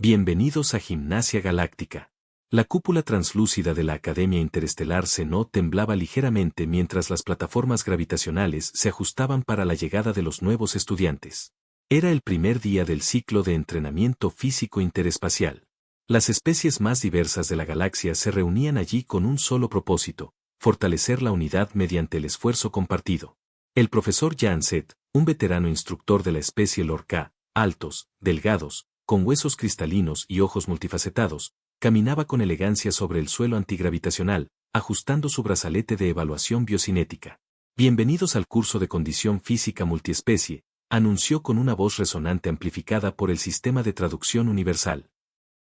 Bienvenidos a Gimnasia Galáctica. La cúpula translúcida de la Academia Interestelar Cenó temblaba ligeramente mientras las plataformas gravitacionales se ajustaban para la llegada de los nuevos estudiantes. Era el primer día del ciclo de entrenamiento físico interespacial. Las especies más diversas de la galaxia se reunían allí con un solo propósito: fortalecer la unidad mediante el esfuerzo compartido. El profesor Janset, un veterano instructor de la especie Lorca, altos, delgados, con huesos cristalinos y ojos multifacetados, caminaba con elegancia sobre el suelo antigravitacional, ajustando su brazalete de evaluación biocinética. Bienvenidos al curso de condición física multiespecie, anunció con una voz resonante amplificada por el sistema de traducción universal.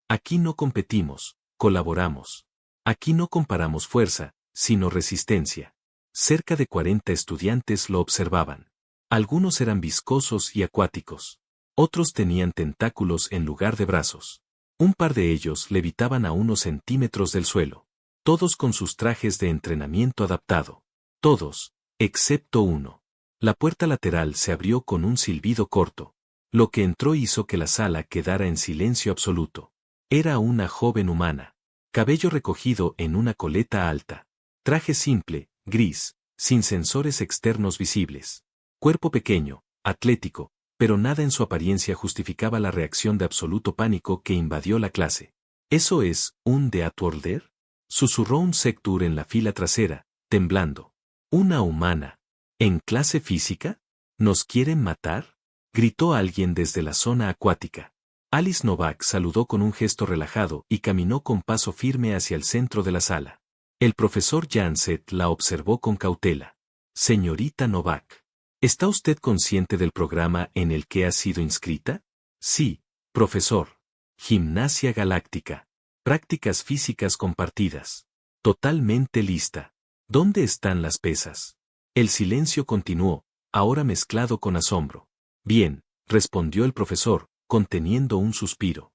Aquí no competimos, colaboramos. Aquí no comparamos fuerza, sino resistencia. Cerca de 40 estudiantes lo observaban. Algunos eran viscosos y acuáticos. Otros tenían tentáculos en lugar de brazos. Un par de ellos levitaban a unos centímetros del suelo. Todos con sus trajes de entrenamiento adaptado. Todos, excepto uno. La puerta lateral se abrió con un silbido corto. Lo que entró hizo que la sala quedara en silencio absoluto. Era una joven humana. Cabello recogido en una coleta alta. Traje simple, gris, sin sensores externos visibles. Cuerpo pequeño, atlético, pero nada en su apariencia justificaba la reacción de absoluto pánico que invadió la clase. ¿Eso es un Deathworlder?, susurró un Sectur en la fila trasera, temblando. ¿Una humana? ¿En clase física? ¿Nos quieren matar?, gritó alguien desde la zona acuática. Alice Novak saludó con un gesto relajado y caminó con paso firme hacia el centro de la sala. El profesor Janset la observó con cautela. Señorita Novak, ¿está usted consciente del programa en el que ha sido inscrita? Sí, profesor. Gimnasia Galáctica. Prácticas físicas compartidas. Totalmente lista. ¿Dónde están las pesas? El silencio continuó, ahora mezclado con asombro. Bien, respondió el profesor, conteniendo un suspiro.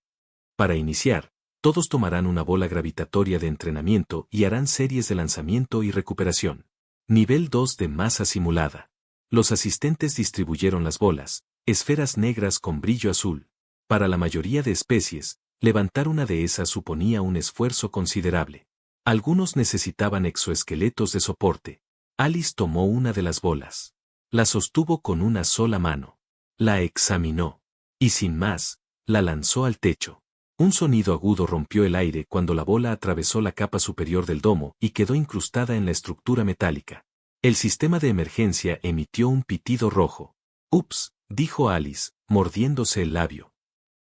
Para iniciar, todos tomarán una bola gravitatoria de entrenamiento y harán series de lanzamiento y recuperación. Nivel 2 de masa simulada. Los asistentes distribuyeron las bolas, esferas negras con brillo azul. Para la mayoría de especies, levantar una de esas suponía un esfuerzo considerable. Algunos necesitaban exoesqueletos de soporte. Alice tomó una de las bolas. La sostuvo con una sola mano. La examinó. Y sin más, la lanzó al techo. Un sonido agudo rompió el aire cuando la bola atravesó la capa superior del domo y quedó incrustada en la estructura metálica. El sistema de emergencia emitió un pitido rojo. «Ups», dijo Alice, mordiéndose el labio.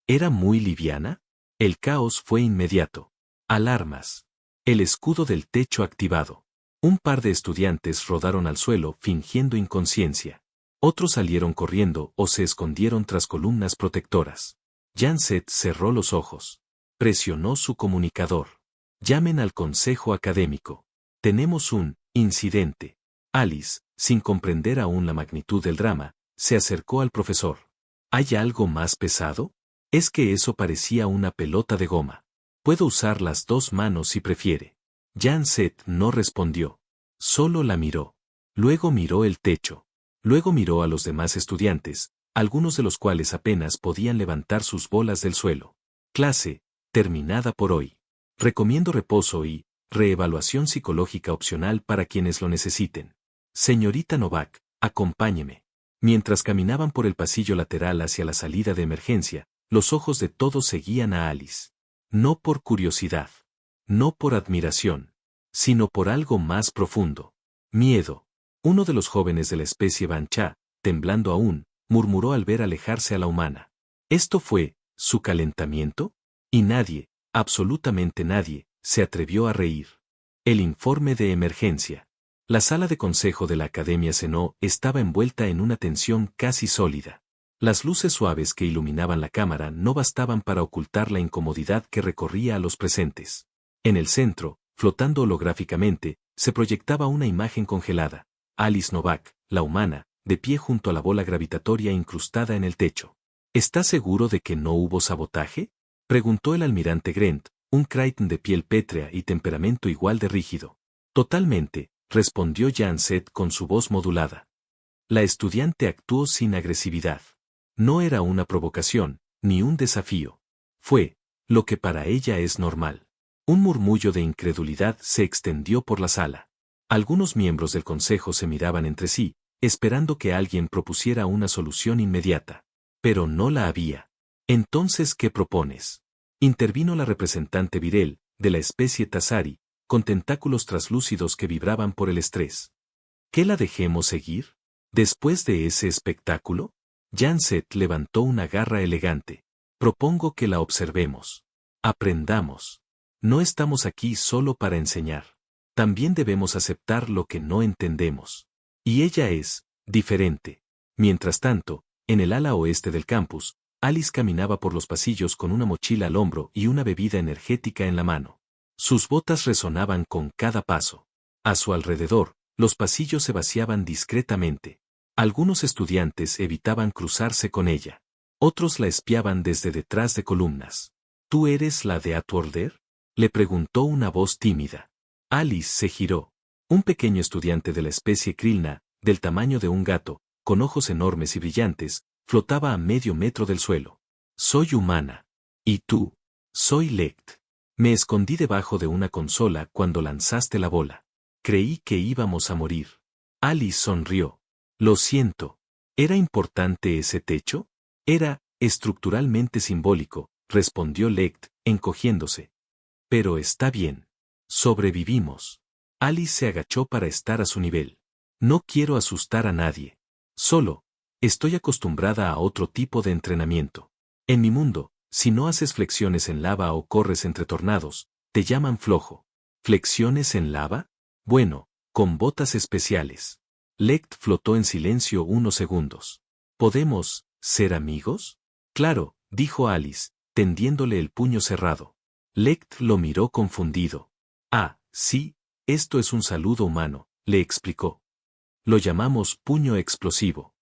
¿Era muy liviana? El caos fue inmediato. Alarmas. El escudo del techo activado. Un par de estudiantes rodaron al suelo fingiendo inconsciencia. Otros salieron corriendo o se escondieron tras columnas protectoras. Janset cerró los ojos. Presionó su comunicador. Llamen al consejo académico. Tenemos un incidente. Alice, sin comprender aún la magnitud del drama, se acercó al profesor. ¿Hay algo más pesado? Es que eso parecía una pelota de goma. Puedo usar las dos manos si prefiere. Janset no respondió. Solo la miró. Luego miró el techo. Luego miró a los demás estudiantes, algunos de los cuales apenas podían levantar sus bolas del suelo. Clase, terminada por hoy. Recomiendo reposo y reevaluación psicológica opcional para quienes lo necesiten. Señorita Novak, acompáñeme. Mientras caminaban por el pasillo lateral hacia la salida de emergencia, los ojos de todos seguían a Alice. No por curiosidad. No por admiración. Sino por algo más profundo. Miedo. Uno de los jóvenes de la especie Bancha, temblando aún, murmuró al ver alejarse a la humana. ¿Esto fue su calentamiento? Y nadie, absolutamente nadie, se atrevió a reír. El informe de emergencia. La sala de consejo de la Academia Cenó estaba envuelta en una tensión casi sólida. Las luces suaves que iluminaban la cámara no bastaban para ocultar la incomodidad que recorría a los presentes. En el centro, flotando holográficamente, se proyectaba una imagen congelada. Alice Novak, la humana, de pie junto a la bola gravitatoria incrustada en el techo. ¿Está seguro de que no hubo sabotaje?, preguntó el almirante Grant, un Crichton de piel pétrea y temperamento igual de rígido. Totalmente, respondió Janset con su voz modulada. La estudiante actuó sin agresividad. No era una provocación, ni un desafío. Fue, lo que para ella es normal. Un murmullo de incredulidad se extendió por la sala. Algunos miembros del consejo se miraban entre sí, esperando que alguien propusiera una solución inmediata. Pero no la había. Entonces, ¿qué propones? Intervino la representante Virel, de la especie Tassari, con tentáculos traslúcidos que vibraban por el estrés. ¿Qué la dejemos seguir? Después de ese espectáculo, Janset levantó una garra elegante. Propongo que la observemos. Aprendamos. No estamos aquí solo para enseñar. También debemos aceptar lo que no entendemos. Y ella es diferente. Mientras tanto, en el ala oeste del campus, Alice caminaba por los pasillos con una mochila al hombro y una bebida energética en la mano. Sus botas resonaban con cada paso. A su alrededor, los pasillos se vaciaban discretamente. Algunos estudiantes evitaban cruzarse con ella. Otros la espiaban desde detrás de columnas. ¿Tú eres la de Atworder? Le preguntó una voz tímida. Alice se giró. Un pequeño estudiante de la especie Krillna, del tamaño de un gato, con ojos enormes y brillantes, flotaba a medio metro del suelo. Soy humana. ¿Y tú? Soy Lect. Me escondí debajo de una consola cuando lanzaste la bola. Creí que íbamos a morir. Alice sonrió. Lo siento. ¿Era importante ese techo? Era, estructuralmente simbólico, respondió Lect, encogiéndose. Pero está bien. Sobrevivimos. Alice se agachó para estar a su nivel. No quiero asustar a nadie. Solo, estoy acostumbrada a otro tipo de entrenamiento. En mi mundo, si no haces flexiones en lava o corres entre tornados, te llaman flojo. ¿Flexiones en lava? Bueno, con botas especiales. Lect flotó en silencio unos segundos. ¿Podemos ser amigos? Claro, dijo Alice, tendiéndole el puño cerrado. Lect lo miró confundido. Ah, sí, esto es un saludo humano, le explicó. Lo llamamos puño explosivo.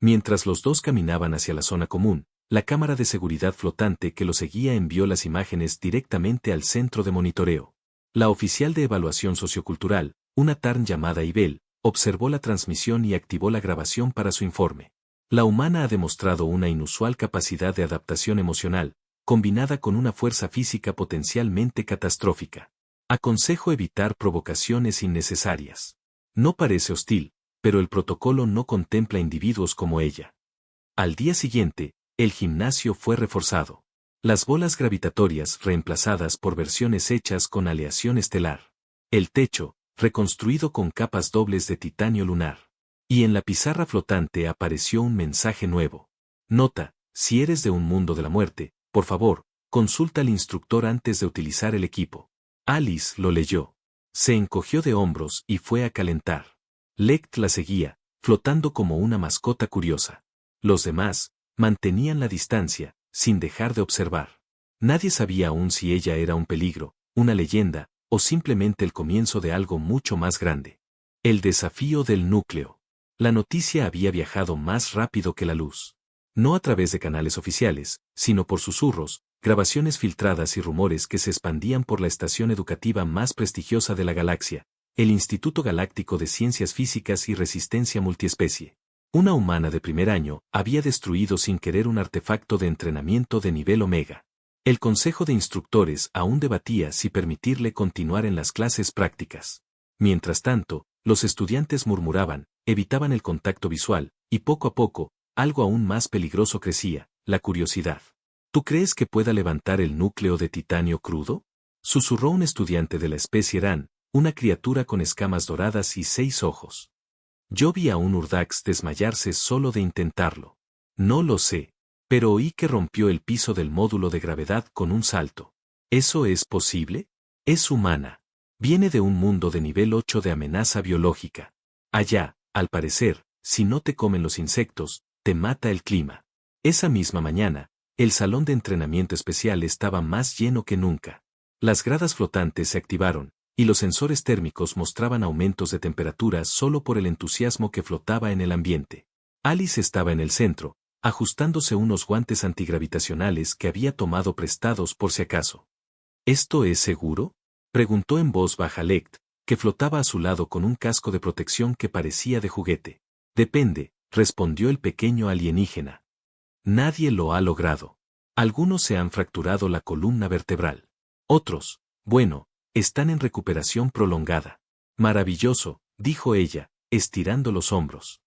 Mientras los dos caminaban hacia la zona común, la cámara de seguridad flotante que lo seguía envió las imágenes directamente al centro de monitoreo. La oficial de evaluación sociocultural, una Tarn llamada Ibel, observó la transmisión y activó la grabación para su informe. La humana ha demostrado una inusual capacidad de adaptación emocional, combinada con una fuerza física potencialmente catastrófica. Aconsejo evitar provocaciones innecesarias. No parece hostil, pero el protocolo no contempla individuos como ella. Al día siguiente, el gimnasio fue reforzado. Las bolas gravitatorias reemplazadas por versiones hechas con aleación estelar. El techo, reconstruido con capas dobles de titanio lunar. Y en la pizarra flotante apareció un mensaje nuevo. Nota, si eres de un mundo de la muerte, por favor, consulta al instructor antes de utilizar el equipo. Alice lo leyó. Se encogió de hombros y fue a calentar. Lect la seguía, flotando como una mascota curiosa. Los demás, mantenían la distancia, sin dejar de observar. Nadie sabía aún si ella era un peligro, una leyenda, o simplemente el comienzo de algo mucho más grande. El desafío del núcleo. La noticia había viajado más rápido que la luz. No a través de canales oficiales, sino por susurros, grabaciones filtradas y rumores que se expandían por la estación educativa más prestigiosa de la galaxia, el Instituto Galáctico de Ciencias Físicas y Resistencia Multiespecie. Una humana de primer año había destruido sin querer un artefacto de entrenamiento de nivel Omega. El Consejo de Instructores aún debatía si permitirle continuar en las clases prácticas. Mientras tanto, los estudiantes murmuraban, evitaban el contacto visual, y poco a poco, algo aún más peligroso crecía, la curiosidad. ¿Tú crees que pueda levantar el núcleo de titanio crudo? Susurró un estudiante de la especie Eran, una criatura con escamas doradas y 6 ojos. Yo vi a un Urdax desmayarse solo de intentarlo. No lo sé, pero oí que rompió el piso del módulo de gravedad con un salto. ¿Eso es posible? Es humana. Viene de un mundo de nivel 8 de amenaza biológica. Allá, al parecer, si no te comen los insectos, te mata el clima. Esa misma mañana, el salón de entrenamiento especial estaba más lleno que nunca. Las gradas flotantes se activaron, y los sensores térmicos mostraban aumentos de temperatura solo por el entusiasmo que flotaba en el ambiente. Alice estaba en el centro, ajustándose unos guantes antigravitacionales que había tomado prestados por si acaso. ¿Esto es seguro?, preguntó en voz baja Lect, que flotaba a su lado con un casco de protección que parecía de juguete. Depende, respondió el pequeño alienígena. Nadie lo ha logrado. Algunos se han fracturado la columna vertebral. Otros, bueno, están en recuperación prolongada. Maravilloso, dijo ella, estirando los hombros.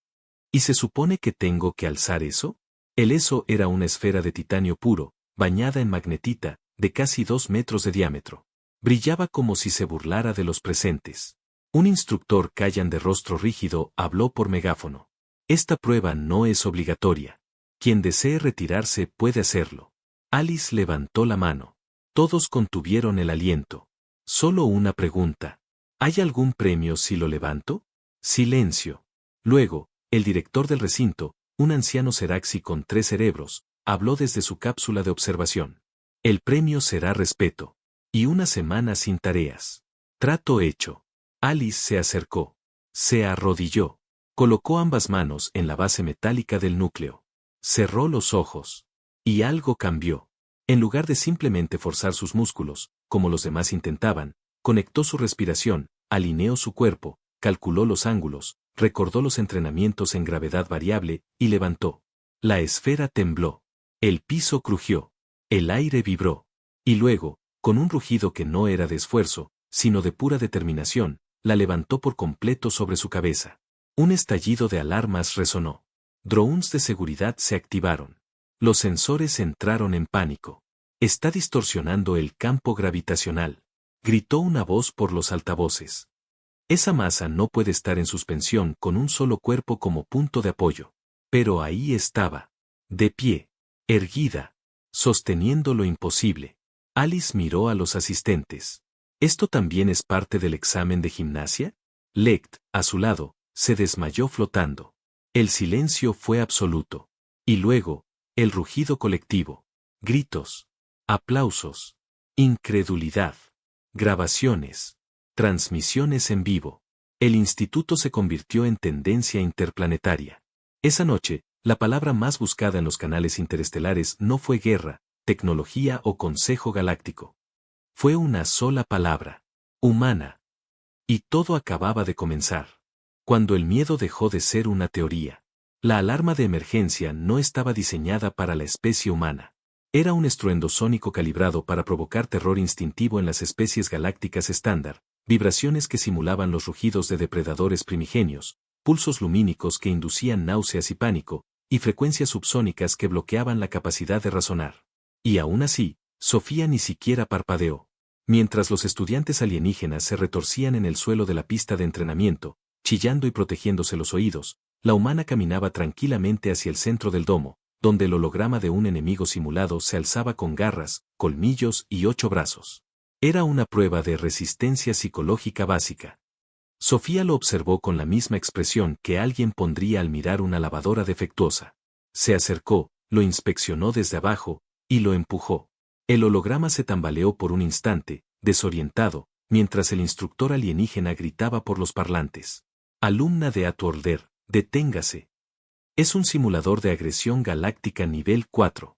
¿Y se supone que tengo que alzar eso? El eso era una esfera de titanio puro, bañada en magnetita, de casi 2 metros de diámetro. Brillaba como si se burlara de los presentes. Un instructor Kayan de rostro rígido habló por megáfono. Esta prueba no es obligatoria. Quien desee retirarse puede hacerlo. Alice levantó la mano. Todos contuvieron el aliento. Solo una pregunta. ¿Hay algún premio si lo levanto? Silencio. Luego, el director del recinto, un anciano Seraxi con 3 cerebros, habló desde su cápsula de observación. El premio será respeto. Y una semana sin tareas. Trato hecho. Alice se acercó. Se arrodilló. Colocó ambas manos en la base metálica del núcleo. Cerró los ojos. Y algo cambió. En lugar de simplemente forzar sus músculos, como los demás intentaban, conectó su respiración, alineó su cuerpo, calculó los ángulos, recordó los entrenamientos en gravedad variable, y levantó. La esfera tembló. El piso crujió. El aire vibró. Y luego, con un rugido que no era de esfuerzo, sino de pura determinación, la levantó por completo sobre su cabeza. Un estallido de alarmas resonó. Drones de seguridad se activaron. Los sensores entraron en pánico. Está distorsionando el campo gravitacional, gritó una voz por los altavoces. Esa masa no puede estar en suspensión con un solo cuerpo como punto de apoyo. Pero ahí estaba. De pie. Erguida. Sosteniendo lo imposible. Alice miró a los asistentes. ¿Esto también es parte del examen de gimnasia? Lect, a su lado, se desmayó flotando. El silencio fue absoluto. Y luego, el rugido colectivo. Gritos. Aplausos. Incredulidad. Grabaciones. Transmisiones en vivo. El instituto se convirtió en tendencia interplanetaria. Esa noche, la palabra más buscada en los canales interestelares no fue guerra, tecnología o consejo galáctico. Fue una sola palabra. Humana. Y todo acababa de comenzar. Cuando el miedo dejó de ser una teoría. La alarma de emergencia no estaba diseñada para la especie humana. Era un estruendo sónico calibrado para provocar terror instintivo en las especies galácticas estándar, vibraciones que simulaban los rugidos de depredadores primigenios, pulsos lumínicos que inducían náuseas y pánico, y frecuencias subsónicas que bloqueaban la capacidad de razonar. Y aún así, Sofía ni siquiera parpadeó. Mientras los estudiantes alienígenas se retorcían en el suelo de la pista de entrenamiento, chillando y protegiéndose los oídos, la humana caminaba tranquilamente hacia el centro del domo, donde el holograma de un enemigo simulado se alzaba con garras, colmillos y 8 brazos. Era una prueba de resistencia psicológica básica. Sofía lo observó con la misma expresión que alguien pondría al mirar una lavadora defectuosa. Se acercó, lo inspeccionó desde abajo, y lo empujó. El holograma se tambaleó por un instante, desorientado, mientras el instructor alienígena gritaba por los parlantes. Alumna de Atworder, deténgase. Es un simulador de agresión galáctica nivel 4.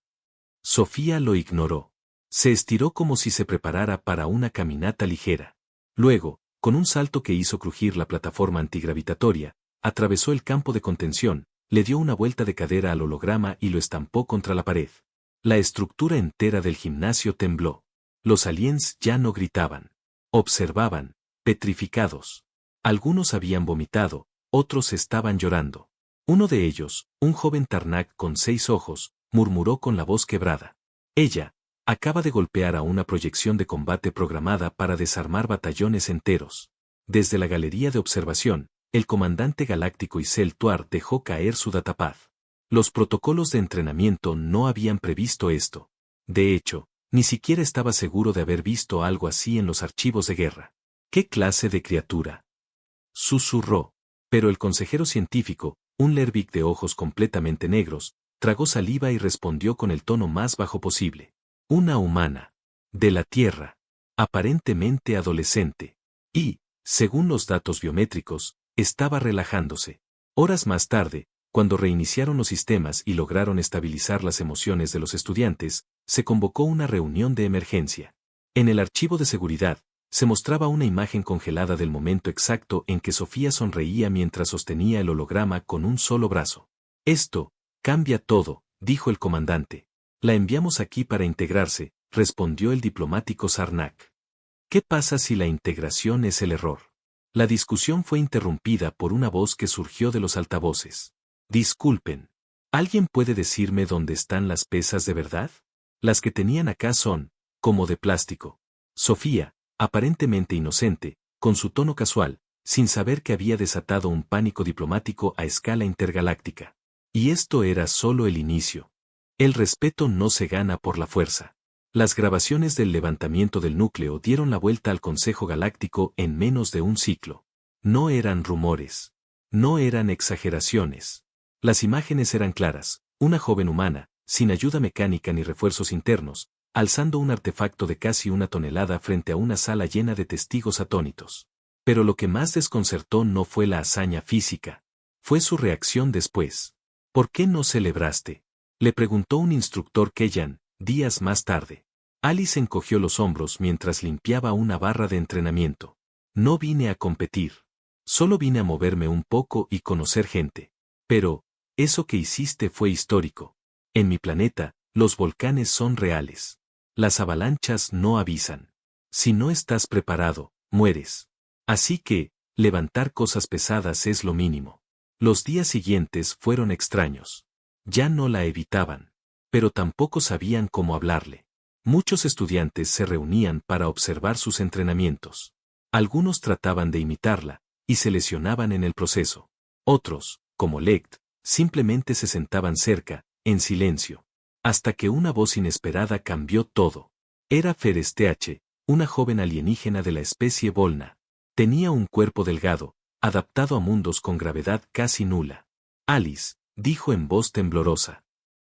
Sofía lo ignoró. Se estiró como si se preparara para una caminata ligera. Luego, con un salto que hizo crujir la plataforma antigravitatoria, atravesó el campo de contención, le dio una vuelta de cadera al holograma y lo estampó contra la pared. La estructura entera del gimnasio tembló. Los aliens ya no gritaban. Observaban, petrificados. Algunos habían vomitado, otros estaban llorando. Uno de ellos, un joven Tarnak con 6 ojos, murmuró con la voz quebrada. Ella, acaba de golpear a una proyección de combate programada para desarmar batallones enteros. Desde la galería de observación, el comandante galáctico Isel Tuar dejó caer su datapad. Los protocolos de entrenamiento no habían previsto esto. De hecho, ni siquiera estaba seguro de haber visto algo así en los archivos de guerra. ¿Qué clase de criatura? Susurró. Pero el consejero científico, un Lervik de ojos completamente negros, tragó saliva y respondió con el tono más bajo posible. Una humana. De la Tierra. Aparentemente adolescente. Y, según los datos biométricos, estaba relajándose. Horas más tarde, cuando reiniciaron los sistemas y lograron estabilizar las emociones de los estudiantes, se convocó una reunión de emergencia. En el archivo de seguridad, se mostraba una imagen congelada del momento exacto en que Sofía sonreía mientras sostenía el holograma con un solo brazo. Esto cambia todo, dijo el comandante. La enviamos aquí para integrarse, respondió el diplomático Sarnak. ¿Qué pasa si la integración es el error? La discusión fue interrumpida por una voz que surgió de los altavoces. Disculpen. ¿Alguien puede decirme dónde están las pesas de verdad? Las que tenían acá son, como de plástico. Sofía, aparentemente inocente, con su tono casual, sin saber que había desatado un pánico diplomático a escala intergaláctica. Y esto era solo el inicio. El respeto no se gana por la fuerza. Las grabaciones del levantamiento del núcleo dieron la vuelta al Consejo Galáctico en menos de un ciclo. No eran rumores. No eran exageraciones. Las imágenes eran claras, una joven humana, sin ayuda mecánica ni refuerzos internos, alzando un artefacto de casi 1 tonelada frente a una sala llena de testigos atónitos. Pero lo que más desconcertó no fue la hazaña física. Fue su reacción después. ¿Por qué no celebraste? Le preguntó un instructor Kellan, días más tarde. Alice encogió los hombros mientras limpiaba una barra de entrenamiento. No vine a competir. Solo vine a moverme un poco y conocer gente. Pero, eso que hiciste fue histórico. En mi planeta, los volcanes son reales. Las avalanchas no avisan. Si no estás preparado, mueres. Así que, levantar cosas pesadas es lo mínimo. Los días siguientes fueron extraños. Ya no la evitaban. Pero tampoco sabían cómo hablarle. Muchos estudiantes se reunían para observar sus entrenamientos. Algunos trataban de imitarla, y se lesionaban en el proceso. Otros, como Lect, simplemente se sentaban cerca, en silencio. Hasta que una voz inesperada cambió todo. Era Feresteache, una joven alienígena de la especie Volna. Tenía un cuerpo delgado, adaptado a mundos con gravedad casi nula. Alice, dijo en voz temblorosa.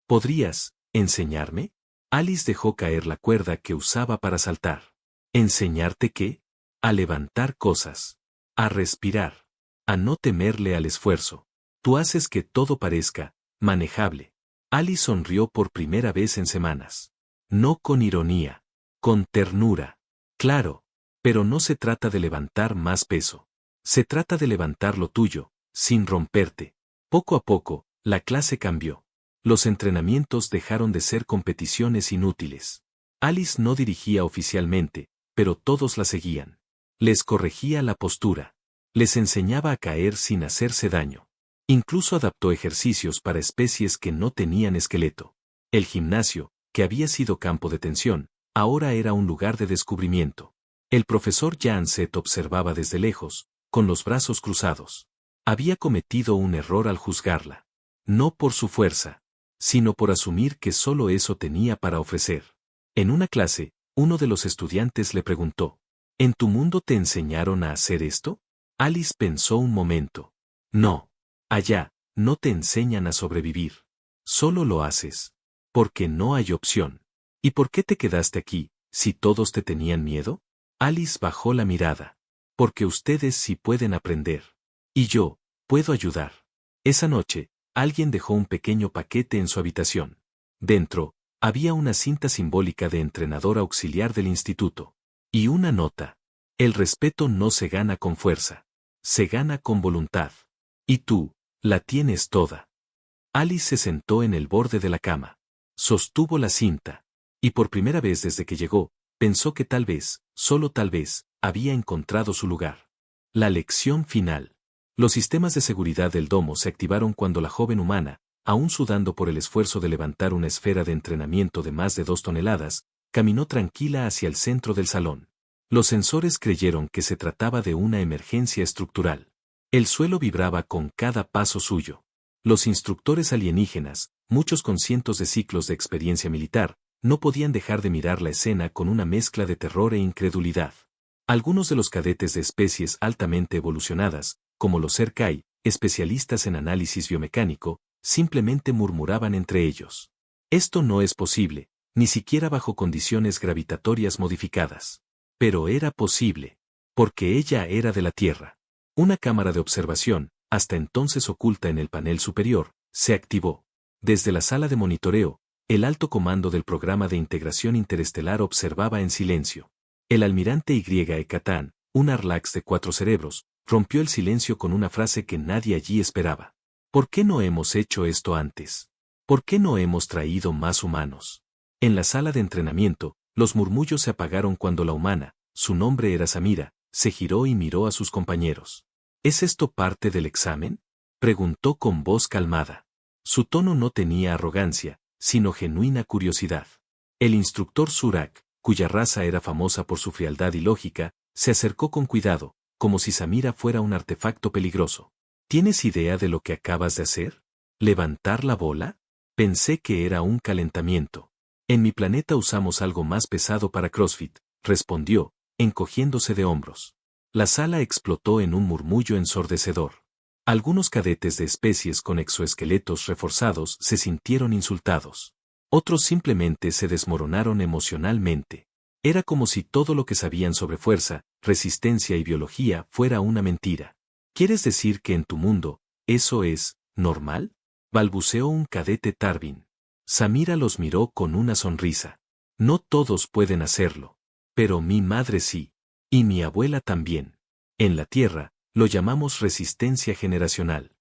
¿Podrías enseñarme? Alice dejó caer la cuerda que usaba para saltar. ¿Enseñarte qué? A levantar cosas. A respirar. A no temerle al esfuerzo. Tú haces que todo parezca manejable. Alice sonrió por primera vez en semanas. No con ironía. Con ternura. Claro. Pero no se trata de levantar más peso. Se trata de levantar lo tuyo, sin romperte. Poco a poco, la clase cambió. Los entrenamientos dejaron de ser competiciones inútiles. Alice no dirigía oficialmente, pero todos la seguían. Les corregía la postura. Les enseñaba a caer sin hacerse daño. Incluso adaptó ejercicios para especies que no tenían esqueleto. El gimnasio, que había sido campo de tensión, ahora era un lugar de descubrimiento. El profesor Janset observaba desde lejos, con los brazos cruzados. Había cometido un error al juzgarla. No por su fuerza, sino por asumir que solo eso tenía para ofrecer. En una clase, uno de los estudiantes le preguntó, ¿en tu mundo te enseñaron a hacer esto? Alice pensó un momento. No. Allá, no te enseñan a sobrevivir. Solo lo haces. Porque no hay opción. ¿Y por qué te quedaste aquí, si todos te tenían miedo? Alice bajó la mirada. Porque ustedes sí pueden aprender. Y yo, puedo ayudar. Esa noche, alguien dejó un pequeño paquete en su habitación. Dentro, había una cinta simbólica de entrenador auxiliar del instituto. Y una nota. El respeto no se gana con fuerza. Se gana con voluntad. Y tú, la tienes toda. Alice se sentó en el borde de la cama. Sostuvo la cinta. Y por primera vez desde que llegó, pensó que tal vez, solo tal vez, había encontrado su lugar. La lección final. Los sistemas de seguridad del domo se activaron cuando la joven humana, aún sudando por el esfuerzo de levantar una esfera de entrenamiento de más de 2 toneladas, caminó tranquila hacia el centro del salón. Los sensores creyeron que se trataba de una emergencia estructural. El suelo vibraba con cada paso suyo. Los instructores alienígenas, muchos con cientos de ciclos de experiencia militar, no podían dejar de mirar la escena con una mezcla de terror e incredulidad. Algunos de los cadetes de especies altamente evolucionadas, como los Serkai, especialistas en análisis biomecánico, simplemente murmuraban entre ellos. Esto no es posible, ni siquiera bajo condiciones gravitatorias modificadas. Pero era posible. Porque ella era de la Tierra. Una cámara de observación, hasta entonces oculta en el panel superior, se activó. Desde la sala de monitoreo, el alto comando del programa de integración interestelar observaba en silencio. El almirante Y. Catán, un Arlax de 4 cerebros, rompió el silencio con una frase que nadie allí esperaba. ¿Por qué no hemos hecho esto antes? ¿Por qué no hemos traído más humanos? En la sala de entrenamiento, los murmullos se apagaron cuando la humana, su nombre era Samira, se giró y miró a sus compañeros. ¿Es esto parte del examen?, preguntó con voz calmada. Su tono no tenía arrogancia, sino genuina curiosidad. El instructor Surak, cuya raza era famosa por su frialdad y lógica, se acercó con cuidado, como si Samira fuera un artefacto peligroso. ¿Tienes idea de lo que acabas de hacer? ¿Levantar la bola? Pensé que era un calentamiento. En mi planeta usamos algo más pesado para CrossFit, respondió, encogiéndose de hombros. La sala explotó en un murmullo ensordecedor. Algunos cadetes de especies con exoesqueletos reforzados se sintieron insultados. Otros simplemente se desmoronaron emocionalmente. Era como si todo lo que sabían sobre fuerza, resistencia y biología fuera una mentira. ¿Quieres decir que en tu mundo, eso es normal?, balbuceó un cadete Tarvin. Samira los miró con una sonrisa. No todos pueden hacerlo. Pero mi madre sí. Y mi abuela también. En la Tierra, lo llamamos resistencia generacional.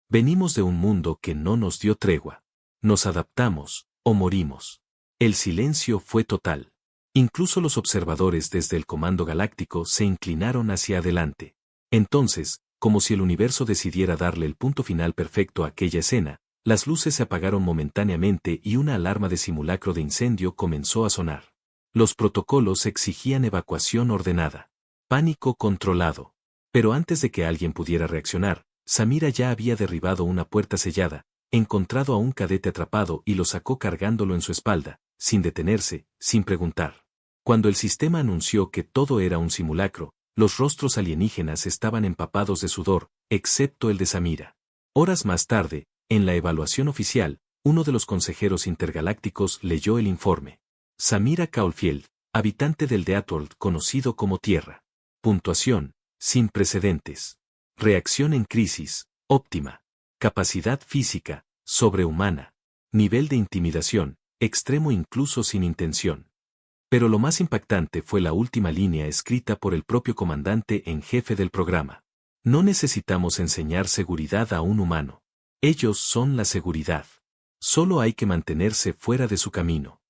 Venimos de un mundo que no nos dio tregua. Nos adaptamos, o morimos. El silencio fue total. Incluso los observadores desde el Comando Galáctico se inclinaron hacia adelante. Entonces, como si el universo decidiera darle el punto final perfecto a aquella escena, las luces se apagaron momentáneamente y una alarma de simulacro de incendio comenzó a sonar. Los protocolos exigían evacuación ordenada. Pánico controlado. Pero antes de que alguien pudiera reaccionar, Samira ya había derribado una puerta sellada, encontrado a un cadete atrapado y lo sacó cargándolo en su espalda, sin detenerse, sin preguntar. Cuando el sistema anunció que todo era un simulacro, los rostros alienígenas estaban empapados de sudor, excepto el de Samira. Horas más tarde, en la evaluación oficial, uno de los consejeros intergalácticos leyó el informe. Samira Caulfield, habitante del Deathworld conocido como Tierra. Puntuación, sin precedentes. Reacción en crisis, óptima. Capacidad física, sobrehumana. Nivel de intimidación, extremo incluso sin intención. Pero lo más impactante fue la última línea escrita por el propio comandante en jefe del programa. No necesitamos enseñar seguridad a un humano. Ellos son la seguridad. Solo hay que mantenerse fuera de su camino.